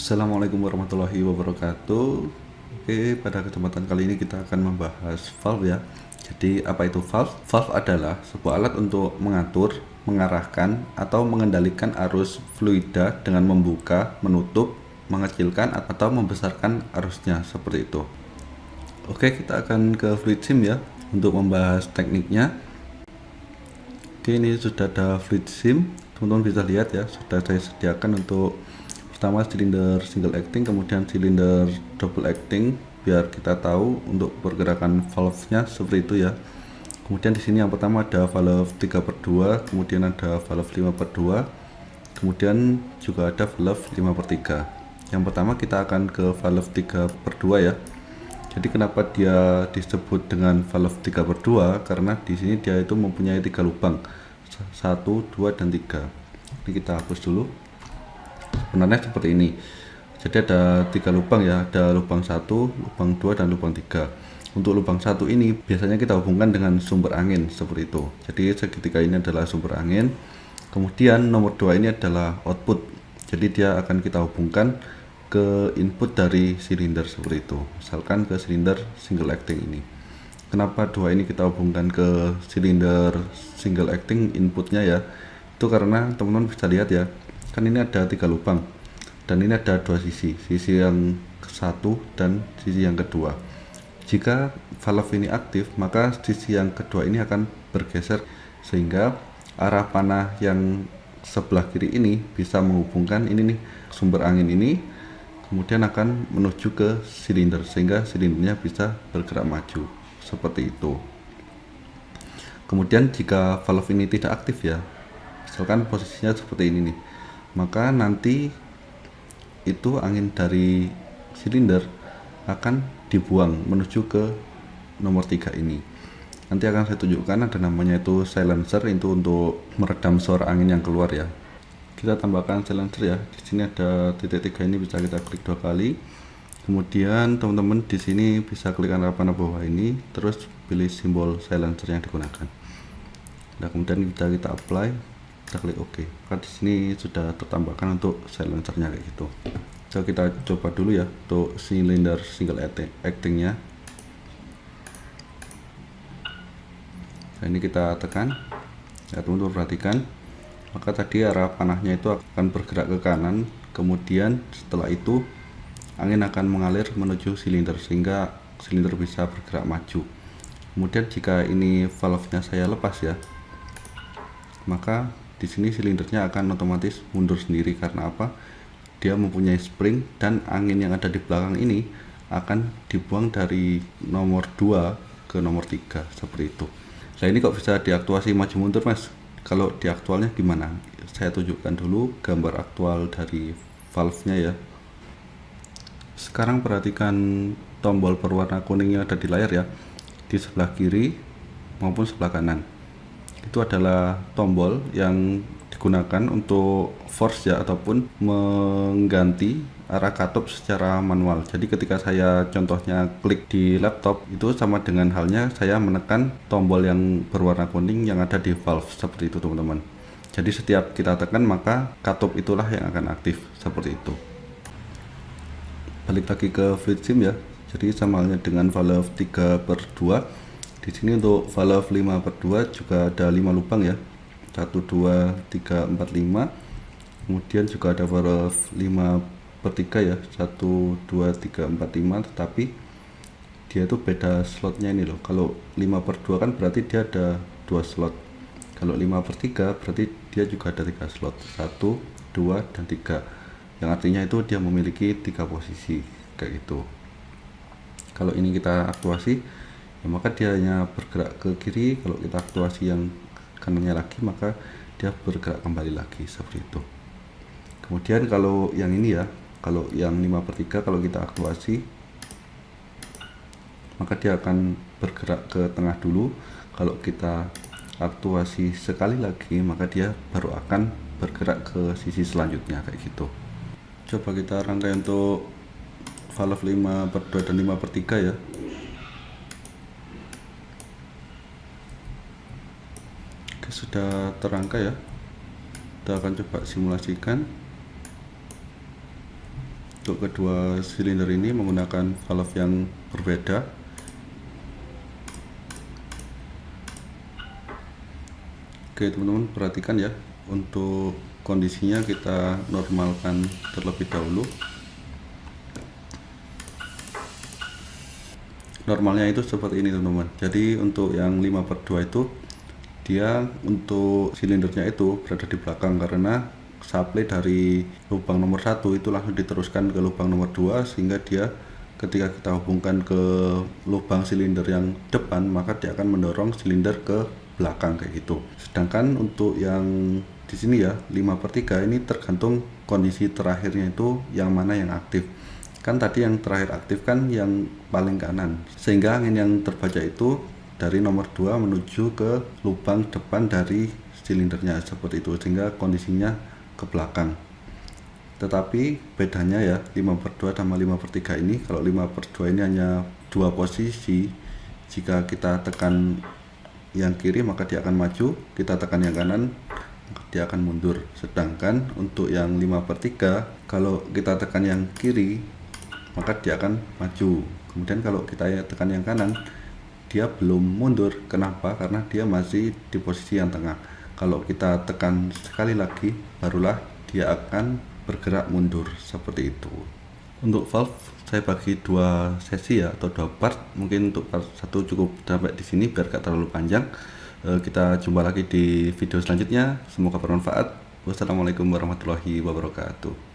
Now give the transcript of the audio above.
Assalamualaikum warahmatullahi wabarakatuh. Oke, pada kesempatan kali ini kita akan membahas valve ya. Jadi apa itu valve? Valve adalah sebuah alat untuk mengatur, mengarahkan, atau mengendalikan arus fluida dengan membuka, menutup, mengecilkan, atau membesarkan arusnya seperti itu. Oke, kita akan ke fluid sim ya untuk membahas tekniknya. Oke, ini sudah ada fluid sim. Teman-teman bisa lihat ya, sudah saya sediakan untuk pertama silinder single acting, kemudian silinder double acting, biar kita tahu untuk pergerakan valve-nya seperti itu ya. Kemudian di sini yang pertama ada valve 3/2, kemudian ada valve 5/2, kemudian juga ada valve 5/3. Yang pertama kita akan ke valve 3/2 ya. Jadi kenapa dia disebut dengan valve 3/2? Karena di sini dia itu mempunyai 3 lubang, 1, 2, dan 3. Ini kita hapus dulu. Sebenarnya seperti ini. Jadi ada 3 lubang ya, ada lubang 1, lubang 2, dan lubang 3. Untuk lubang 1 ini biasanya kita hubungkan dengan sumber angin seperti itu. Jadi segitiga ini adalah sumber angin. Kemudian nomor 2 ini adalah output. Jadi dia akan kita hubungkan ke input dari silinder seperti itu. Misalkan ke silinder single acting ini. Kenapa 2 ini kita hubungkan ke silinder single acting inputnya ya? Itu karena teman-teman bisa lihat ya, kan ini ada 3 lubang dan ini ada 2 sisi yang satu dan sisi yang kedua. Jika valve ini aktif, maka sisi yang kedua ini akan bergeser sehingga arah panah yang sebelah kiri ini bisa menghubungkan ini nih sumber angin ini, kemudian akan menuju ke silinder sehingga silindernya bisa bergerak maju seperti itu. Kemudian jika valve ini tidak aktif ya, misalkan posisinya seperti ini nih, maka nanti itu angin dari silinder akan dibuang menuju ke nomor 3 ini. Nanti akan saya tunjukkan, ada namanya itu silencer, itu untuk meredam suara angin yang keluar ya. Kita tambahkan silencer ya. Di sini ada titik 3 ini, bisa kita klik 2 kali. Kemudian teman-teman di sini bisa klik arah panah bawah ini, terus pilih simbol silencer yang digunakan. Nah, kemudian kita apply, kita klik OK. Maka di sini sudah tertambahkan untuk silencernya kayak gitu. So, kita coba dulu ya untuk silinder single actingnya. Nah, ini kita tekan ya, teman-teman perhatikan. Maka tadi arah panahnya itu akan bergerak ke kanan, kemudian setelah itu angin akan mengalir menuju silinder sehingga silinder bisa bergerak maju. Kemudian jika ini valve-nya saya lepas ya, maka di sini silindernya akan otomatis mundur sendiri. Karena apa? Dia mempunyai spring dan angin yang ada di belakang ini akan dibuang dari nomor 2 ke nomor 3 seperti itu. Nah, ini kok bisa diaktuasi maju mundur, Mas? Kalau di aktualnya gimana? Saya tunjukkan dulu gambar aktual dari valve-nya ya. Sekarang perhatikan tombol berwarna kuning yang ada di layar ya. Di sebelah kiri maupun sebelah kanan. Itu adalah tombol yang digunakan untuk force ya, ataupun mengganti arah katup secara manual. Jadi ketika saya contohnya klik di laptop, itu sama dengan halnya saya menekan tombol yang berwarna kuning yang ada di valve seperti itu teman-teman. Jadi setiap kita tekan maka katup itulah yang akan aktif seperti itu. Balik lagi ke fluid sim ya. Jadi sama halnya dengan valve 3/2. Di sini untuk valve 5/2 juga ada 5 lubang ya. 1, 2, 3, 4, 5. Kemudian juga ada valve 5/3 ya, 1, 2, 3, 4, 5, tetapi dia itu beda slotnya ini loh. Kalau 5/2 kan berarti dia ada 2 slot. Kalau 5/3 berarti dia juga ada 3 slot, 1, 2, dan 3. Yang artinya itu dia memiliki 3 posisi kayak gitu. Kalau ini kita aktuasi ya, maka dia hanya bergerak ke kiri. Kalau kita aktuasi yang kanannya lagi, maka dia bergerak kembali lagi seperti itu. Kemudian kalau yang ini ya, kalau yang 5/3 kalau kita aktuasi, maka dia akan bergerak ke tengah dulu. Kalau kita aktuasi sekali lagi, maka dia baru akan bergerak ke sisi selanjutnya kayak gitu. Coba kita rangkai untuk valve 5/2 dan 5/3 ya. Oke, sudah terangkai ya. Kita akan coba simulasikan. Untuk kedua silinder ini menggunakan valve yang berbeda. Oke teman-teman, perhatikan ya, untuk kondisinya kita normalkan terlebih dahulu. Normalnya itu seperti ini teman-teman. Jadi untuk yang 5/2 itu dia untuk silindernya itu berada di belakang, karena supply dari lubang nomor 1 itu langsung diteruskan ke lubang nomor 2, sehingga dia ketika kita hubungkan ke lubang silinder yang depan, maka dia akan mendorong silinder ke belakang kayak gitu. Sedangkan untuk yang di sini ya 5/3 ini tergantung kondisi terakhirnya itu yang mana yang aktif. Kan tadi yang terakhir aktif kan yang paling kanan, sehingga angin yang terbaca itu dari nomor 2 menuju ke lubang depan dari silindernya seperti itu, sehingga kondisinya ke belakang. Tetapi bedanya ya 5/2 sama 5/3 ini, kalau 5/2 ini hanya dua posisi. Jika kita tekan yang kiri maka dia akan maju, kita tekan yang kanan maka dia akan mundur. Sedangkan untuk yang 5/3 kalau kita tekan yang kiri maka dia akan maju. Kemudian kalau kita tekan yang kanan dia belum mundur. Kenapa? Karena dia masih di posisi yang tengah. Kalau kita tekan sekali lagi barulah dia akan bergerak mundur seperti itu. Untuk valve saya bagi dua sesi ya, atau dua part. Mungkin untuk part 1 cukup sampai di sini biar gak terlalu panjang. Kita jumpa lagi di video selanjutnya. Semoga bermanfaat. Wassalamualaikum warahmatullahi wabarakatuh.